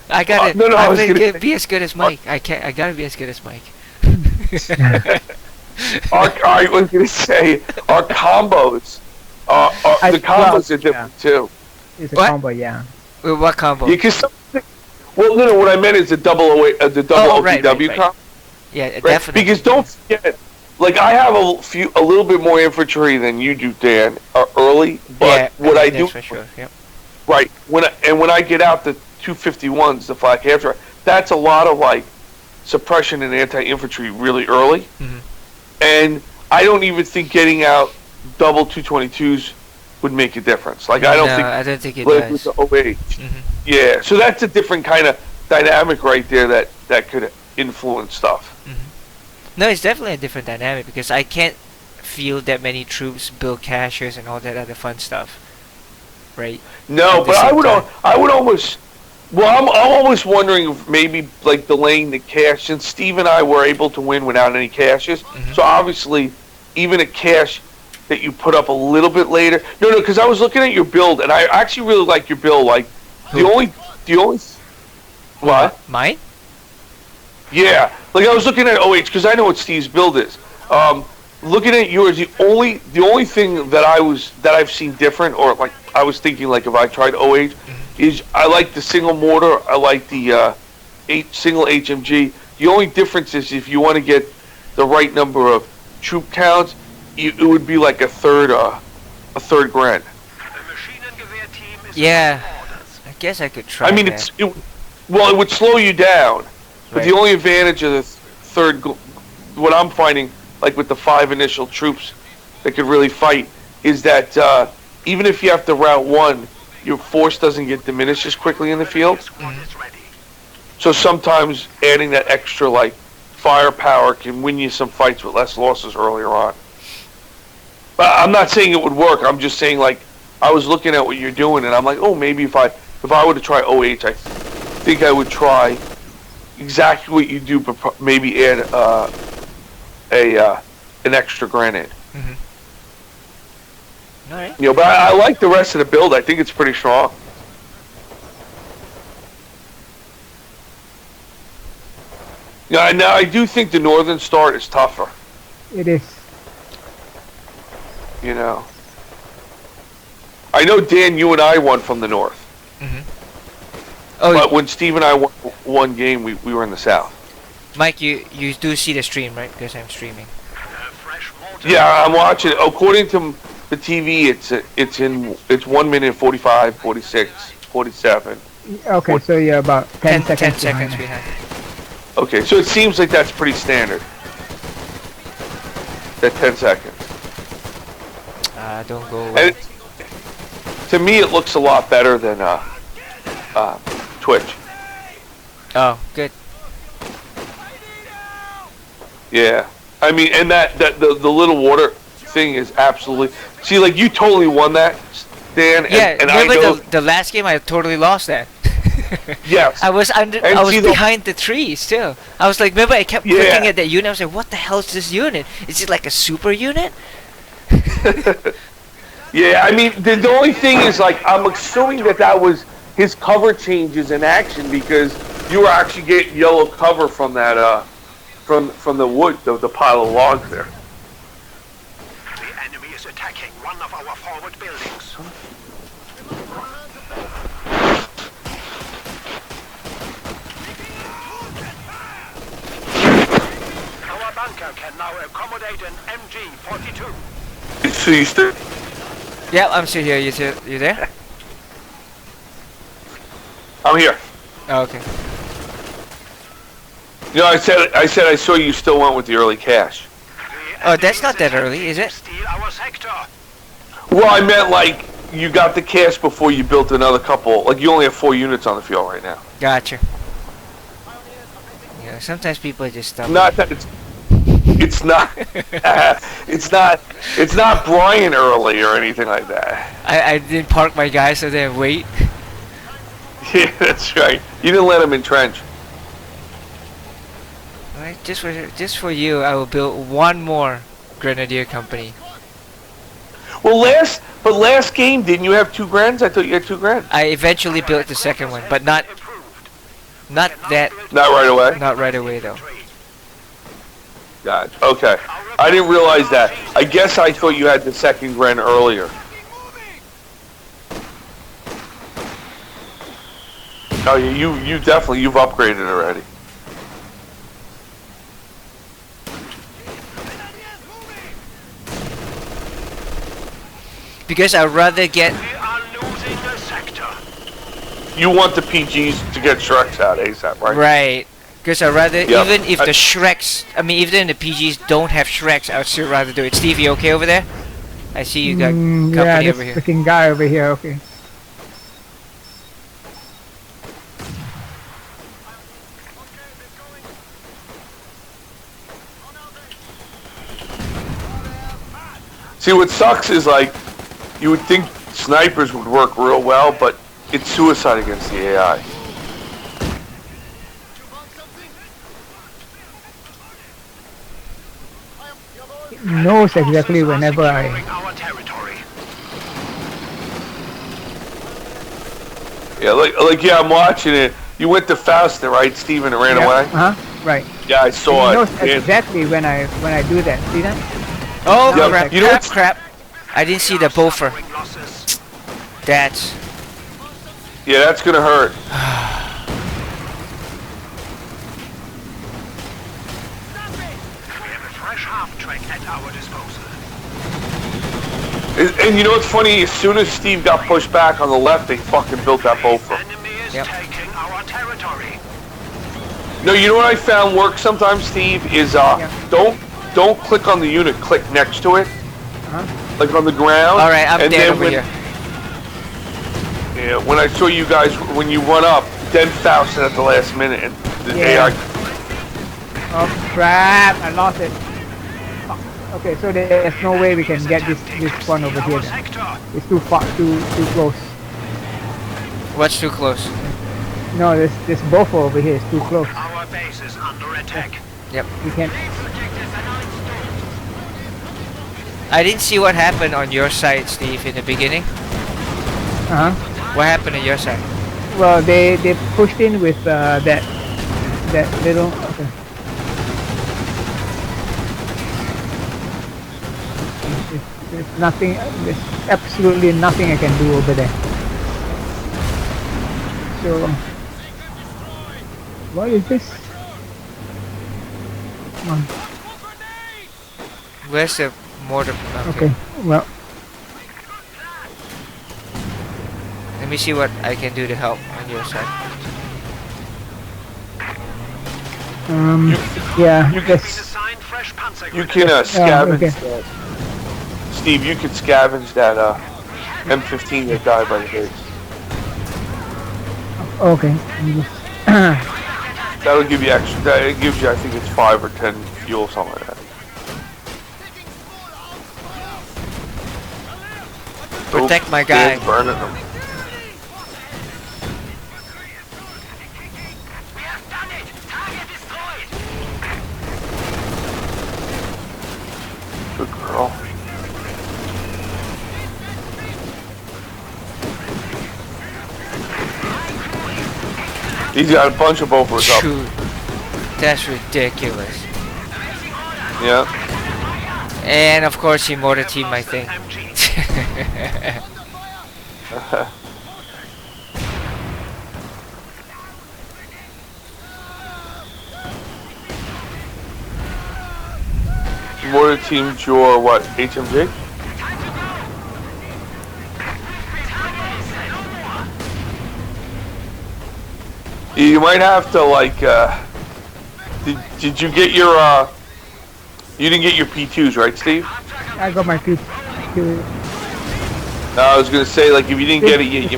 I gotta. No, I I'm was gonna gonna be as good as Mike. I can't. I gotta be as good as Mike. I was gonna say our combos. The combos are different too. It's a What? combo, yeah. What combo? Yeah, because well, no, what I meant is the double right. OPW combo. Yeah, Right? definitely. Because don't forget, like I have a little bit more infantry than you do, Dan, early. But what I do, for sure. Yep. right? When I get out the 251s, the flak after, that's a lot of like suppression and anti-infantry really early. Mm-hmm. And I don't even think getting out double 222s would make a difference. Like I don't think it like does. with the OH. Mm-hmm. Yeah, so that's a different kind of dynamic right there that could influence stuff. Mm-hmm. No, it's definitely a different dynamic because I can't feel that many troops build caches and all that other fun stuff, right? No, but I would almost. Well, I'm always wondering if maybe like delaying the cache, since Steve and I were able to win without any caches. Mm-hmm. So obviously, even a cache that you put up a little bit later. No, because I was looking at your build, and I actually really like your build. Like the only what? Mine? Yeah, like I was looking at OH because I know what Steve's build is. Looking at yours, the only thing that I've seen different, or like I was thinking, like if I tried OH, is I like the single mortar. I like the single HMG. The only difference is if you want to get the right number of troop counts, it would be like a third Gren. Yeah, I guess I could try. I mean, that. it would slow you down, but Right. the only advantage of the third, what I'm finding, like with the 5 initial troops that could really fight, is that even if you have to route one, your force doesn't get diminished as quickly in the field. So sometimes adding that extra like firepower can win you some fights with less losses earlier on. But I'm not saying it would work. I'm just saying like I was looking at what you're doing and I'm like, oh, maybe if I were to try OH, I think I would try exactly what you do, but maybe add an extra grenade. Mm-hmm. All right. You know, but I like the rest of the build. I think it's pretty strong. Yeah, now I do think the Northern Star is tougher. It is. You know, I know Dan, you and I won from the north. Mm-hmm. Oh, But when Steve and I won one game, we were in the south. Mike, you do see the stream, right? Because I'm streaming. Yeah, I'm watching. According to the TV, it's 1 minute 45, 46, 47. Okay, so you're about 10 10 seconds seconds behind. behind. Okay, so it seems like that's pretty standard. That 10 seconds. Don't go away. And to me, it looks a lot better than Twitch. Oh, good. Yeah, I mean, and that the little water thing is absolutely. See, like you totally won that, Dan. Yeah, and I remember know. the last game I totally lost that. Yes. I was And behind the trees too. I was like, remember I kept Yeah. looking at that unit. I was like, what the hell is this unit? Is it like a super unit? Yeah, I mean, the only thing is, like, I'm assuming that was his cover changes in action because you were actually getting yellow cover from that, from the wood, the pile of logs there. The enemy is attacking one of our forward buildings. Our bunker can now accommodate an MG-42. So you still. Yeah, I'm still here. You there? I'm here. Oh, okay. You know, I said I saw you still went with the early cash. Oh, that's not that early, is it? Steal our sector. Well, I meant like you got the cash before you built another couple. Like you only have 4 units on the field right now. Gotcha. Yeah, sometimes people are just stubborn. Not that it's not it's not Brian early or anything like that. I didn't park my guys so they wait. Yeah, that's right. You didn't let him entrench. Alright, just for you, I will build one more grenadier company. Well, last game, didn't you have 2 Grens? I thought you had 2 Grens. I eventually built the second one, but not that. Not right away. Not right away though. Gotcha. Okay. I didn't realize that. I guess I thought you had the second Gren earlier. Oh yeah, you definitely you've upgraded already. Because I'd rather get. We are losing the sector. You want the PGs to get Shreks out ASAP, right? Right. Because I'd rather, Yep. even if the Shreks, I mean, even if the PGs don't have Shreks, I'd still rather do it. Steve, you okay over there? I see you got company yeah, this over here. freaking guy over here. Okay. See, what sucks is like, you would think snipers would work real well, but it's suicide against the AI. It knows exactly whenever I. Our territory. Yeah, yeah, I'm watching it. You went to Fausta, right, Steven, and ran away? Right. Yeah, I saw It it. knows exactly when I do that. See that? Oh, Yeah, crap, you know crap, what's- crap. I didn't see the boffer. Losses. That's. Yeah, that's gonna hurt. We have a fresh half-track at our disposal. And you know what's funny? As soon as Steve got pushed back on the left, they fucking built that boffer. Enemy is Yep. taking our territory. No, you know what I found works sometimes, Steve, is don't click on the unit, click next to it. Like on the ground. Alright, I'm and dead then over here. Yeah, when I saw you guys, when you run up, then Fausta at the last minute, and the Yeah. AI. Oh crap! I lost it. Fuck. Okay, so there's no way we can get this one over here. Our Then. sector. It's too far, too close. What's too close? No, this buffer over here is too close. Our base is under attack. Yep. We can't. I didn't see what happened on your side, Steve, in the beginning. What happened on your side? Well, they pushed in with that little. Okay. There's nothing. There's absolutely nothing I can do over there. So, what is this? Come on. Where's the mortar? Okay. Well, Let me see what I can do to help on your side. yeah. You That's, Assign fresh panzer You can scavenge okay. that. Steve, you can scavenge that M15 that died by the base. okay. That'll give you extra. It gives you, I think it's 5 or 10 fuel, something like that. Protect my Oops, guy. Dan's burning them. We have done it! Target destroyed! Good girl. He's got a bunch of buffers up. Shoot. That's ridiculous. Yeah. And of course he mortar team my thing. Mortar team your what? HMG? You might have to like. Did you get your? You didn't get your P2s, right, Steve? I got my two. No, I was gonna say like if you didn't get it yet, you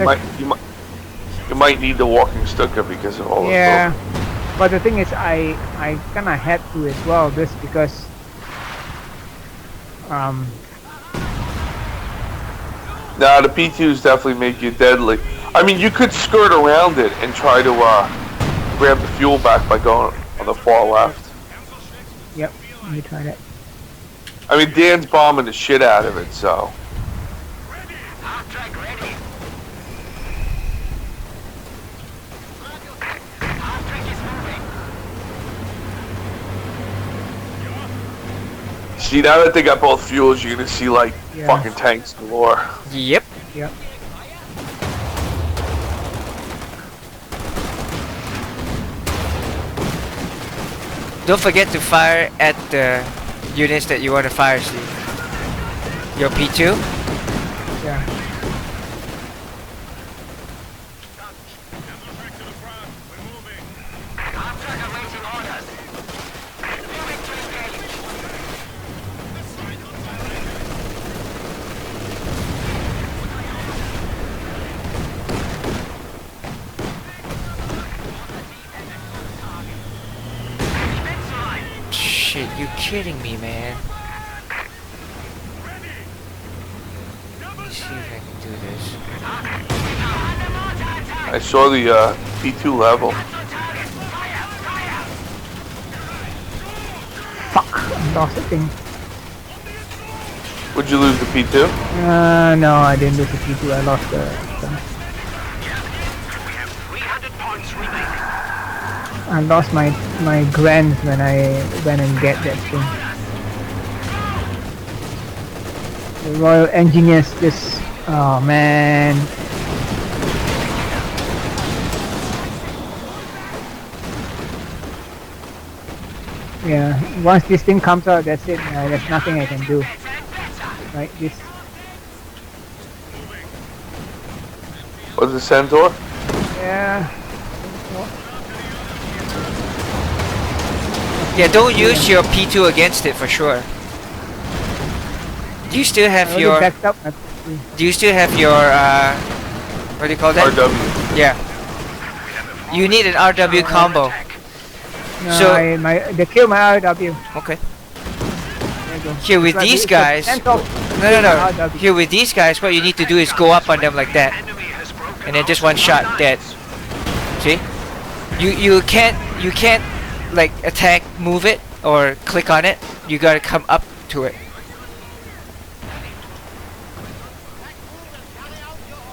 might need the walking stuka because of all the Yeah, but the thing is, I kind of had to as well, just because. Nah, the P2s definitely make you deadly. I mean, you could skirt around it and try to grab the fuel back by going on the far left. Yep, let me try that. I mean, Dan's bombing the shit out of it, so. See, now that they got both fuels, you're gonna see like Yeah. fucking tanks galore. Yep. Yep. Don't forget to fire at the units that you want to fire, Steve. Your P2? Yeah. Shit, you kidding me, man? Let me see if I can do this. I saw the P2 level. Fuck. I lost the thing. Would you lose the P2? No, I didn't lose the P2. I lost the. We have 300 points remaining. I lost my grands when I went and get that thing. The Royal Engineers just. Oh man. Yeah, once this thing comes out, that's it. There's nothing I can do. Right, this. Was it Centaur? Yeah. Yeah, don't use your P2 against it for sure. Do you still I have already your? backed up. Do you still have your? What do you call that? RW. Yeah. You need an RW combo. No, So- they killed my RW. Okay. There you go. Here with It's like these it's a guys. tenth of No. RW. Here with these guys, what you need to do is go up on them like that, Enemy has broken and then our just one shot, supply dead. lines. See? You can't like attack, move it, or click on it. You gotta come up to it.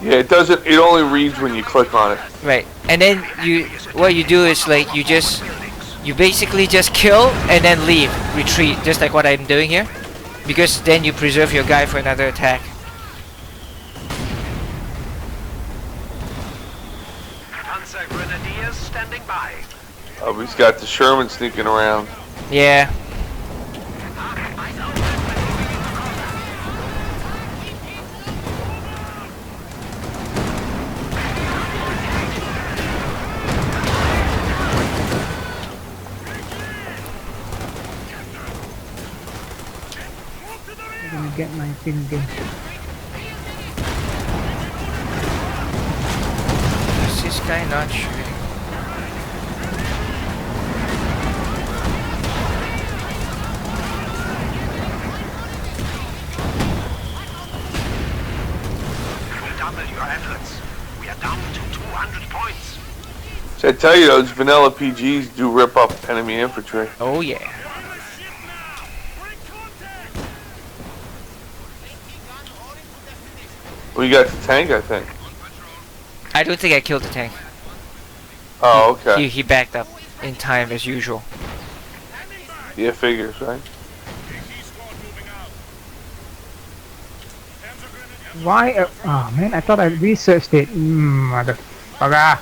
Yeah, it doesn't. It only reads when you click on it. Right. And then what you do is like you basically just kill and then leave, retreat, just like what I'm doing here, because then you preserve your guy for another attack. Panzer Grenadiers standing by. Oh, he's got the Sherman sneaking around. Yeah. I'm gonna get my thing again. Is this guy not shooting? Double your efforts. We are down to 200 points. So I tell you, those vanilla PGs do rip up enemy infantry. Oh yeah. Well, you got the tank, I think. I don't think I killed the tank. Oh, okay. He backed up in time as usual. Yeah, figures, right? Why? Oh man, I thought I researched it. Motherfucker.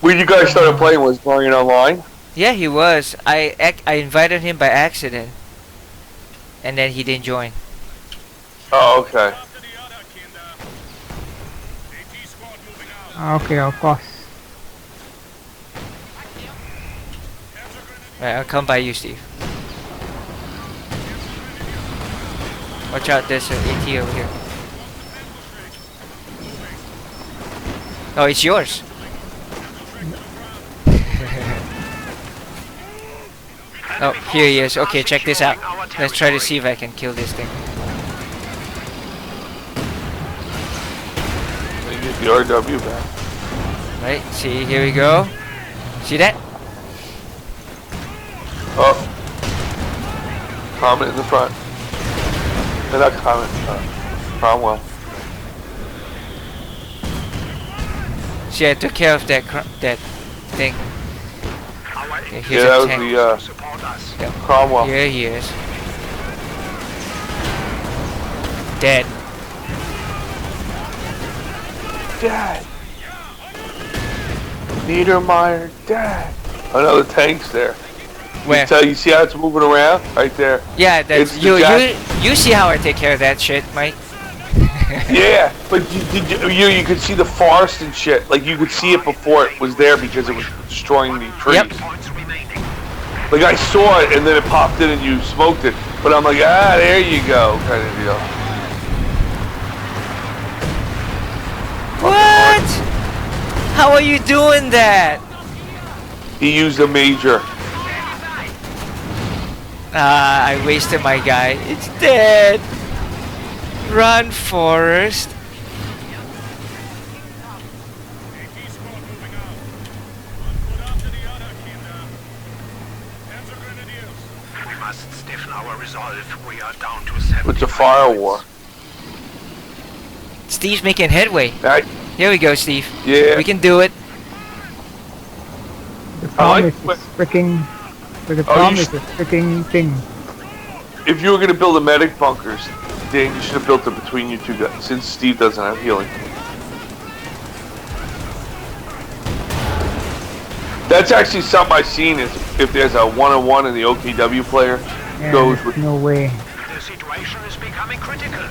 When you guys started playing, was playing online? Yeah, he was. I invited him by accident, and then he didn't join. Oh, okay. Okay, of course. Right, I'll come by you, Steve. Watch out, there's an AT over here. Oh, it's yours. Oh, here he is. Okay, check this out. Let's try to see if I can kill this thing. You get the RW back. Right, see, here we go. See that? Oh. Comet in the front. No, not Comet. Cromwell. See, I took care of that that thing. Our Okay, Yeah, here's that a was tank. the support us. Cromwell. Here he is. Dead. Dad. Niedermeyer, Dad. Another tank's there. Where? You see how it's moving around? Right there. Yeah, that's It's the you see how I take care of that shit, Mike. Yeah, but you could see the forest and shit. Like you could see it before it was there because it was destroying the trees. Yep. Points remaining. Like I saw it and then it popped in and you smoked it. But I'm like, there you go, kind of deal. What? How are you doing that? He used a major. I wasted my guy. It's dead. Run, Forrest. We must stiffen our resolve. We are down to 7. It's a fire war. Steve's making headway. Right? Here we go, Steve. Yeah. We can do it. The problem like is this freaking. The Oh, problem you is this freaking thing. If you were gonna build a medic bunkers, Dan, you should have built it between you two guys, since Steve doesn't have healing. That's actually something I've seen is if there's a one-on-one and the OKW player Yeah, goes there's with, no way. The situation is becoming critical.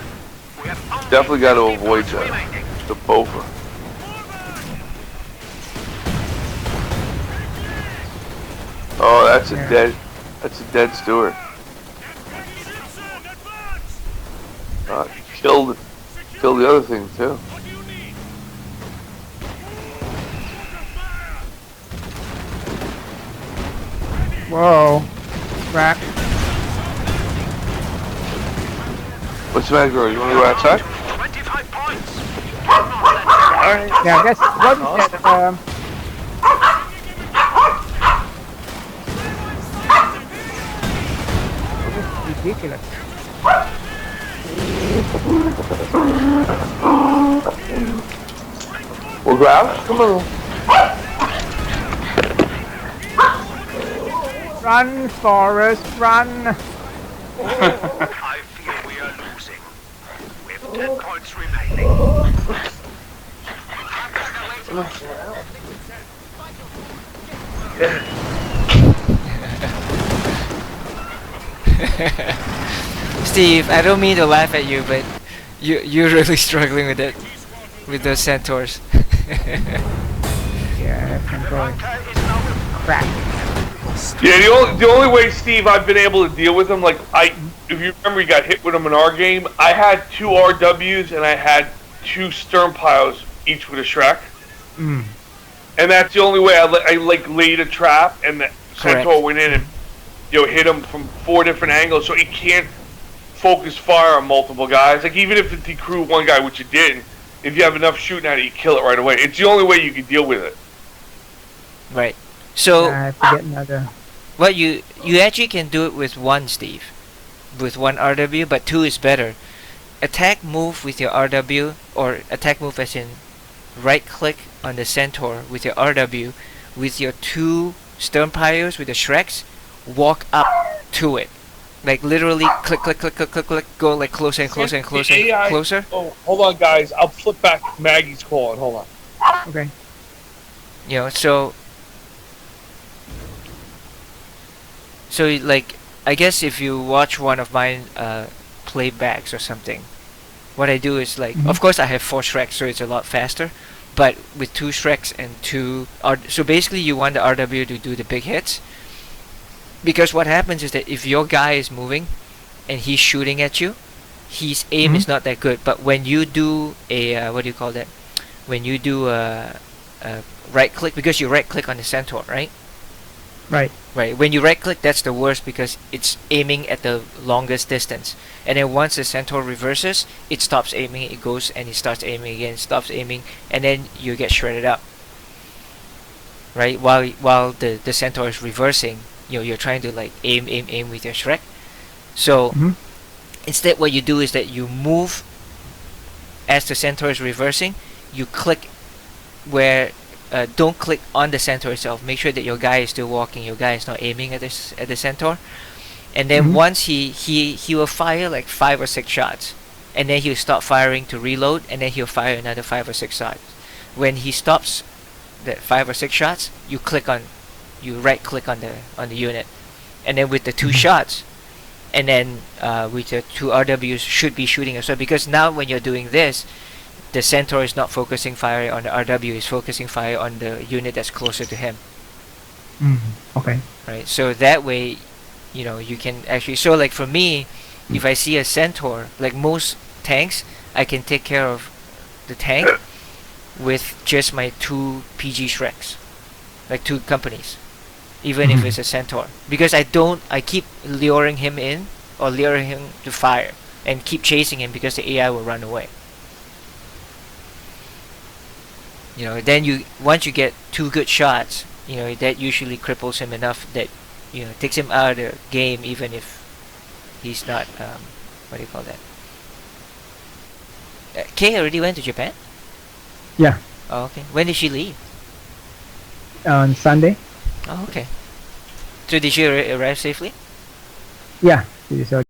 We have only definitely got to 50 avoid points that. remaining. The Bofa. Oh, that's Yeah. that's a dead Stewart. Killed the other thing too. Whoa. Crap. What's the matter, girl? You want to go outside? 25 points. Alright. Yeah, that's what we said. This is ridiculous. We'll grab. Come on. Run, Forrest, run! I feel we are losing. We have 10 points remaining. Steve, I don't mean to laugh at you, but you're really struggling with it, with those centaurs. Yeah, that's control. Bunker is now Crap. Yeah, the only way, Steve, I've been able to deal with him, like if you remember, you got hit with him in our game. I had 2 RWs and I had 2 stern piles, each with a Shrek. Mm. And that's the only way I laid a trap, and the Correct. Centaur went in and hit him from 4 different angles, so he can't focus fire on multiple guys. Like even if it decrew one guy, which it didn't, if you have enough shooting at it, you kill it right away. It's the only way you can deal with it. Right. So, I have to get another. well, you actually can do it with 1, Steve. With 1 RW, but 2 is better. Attack move with your RW, or attack move as in right click on the centaur with your RW, with your 2 stern piles with the Shreks, walk up to it. Like literally click, click, click, click, click, click, go like closer and closer and closer and closer. Oh, hold on, guys. I'll flip back. Maggie's calling. Hold on. Okay. You know, so like, I guess if you watch one of mine playbacks or something, what I do is like, of course I have 4 Shreks, so it's a lot faster, but with 2 Shreks and 2 so basically you want the RW to do the big hits, because what happens is that if your guy is moving and he's shooting at you, his aim is not that good, but when you do a what do you call that, when you do a right click, because you right click on the centaur, right? Right. Right, when you right click, that's the worst because it's aiming at the longest distance. And then once the centaur reverses, it stops aiming, it goes and it starts aiming again, stops aiming, and then you get shredded up. Right, while the centaur is reversing, you're trying to like aim with your Shrek. So instead what you do is that you move as the centaur is reversing, you click where don't click on the centaur itself. Make sure that your guy is still walking. Your guy is not aiming at the centaur. And then once he will fire like 5 or 6 shots, and then he'll stop firing to reload, and then he'll fire another 5 or 6 shots. When he stops the 5 or 6 shots, you right click on the unit, and then with the 2 shots, and then with the 2 RWs should be shooting as well, because now when you're doing this, the centaur is not focusing fire on the RW, is focusing fire on the unit that's closer to him. Okay. Right, so that way, you can actually, so like for me, if I see a centaur, like most tanks, I can take care of the tank with just my 2 PG Shreks, like 2 companies, even if it's a centaur, because I keep luring him in, or luring him to fire, and keep chasing him, because the AI will run away. Then once you get 2 good shots, that usually cripples him enough that takes him out of the game, even if he's not what do you call that? Kay already went to Japan? Yeah. Oh, okay. When did she leave? On Sunday. Oh, okay. So did she arrive safely? Yeah. So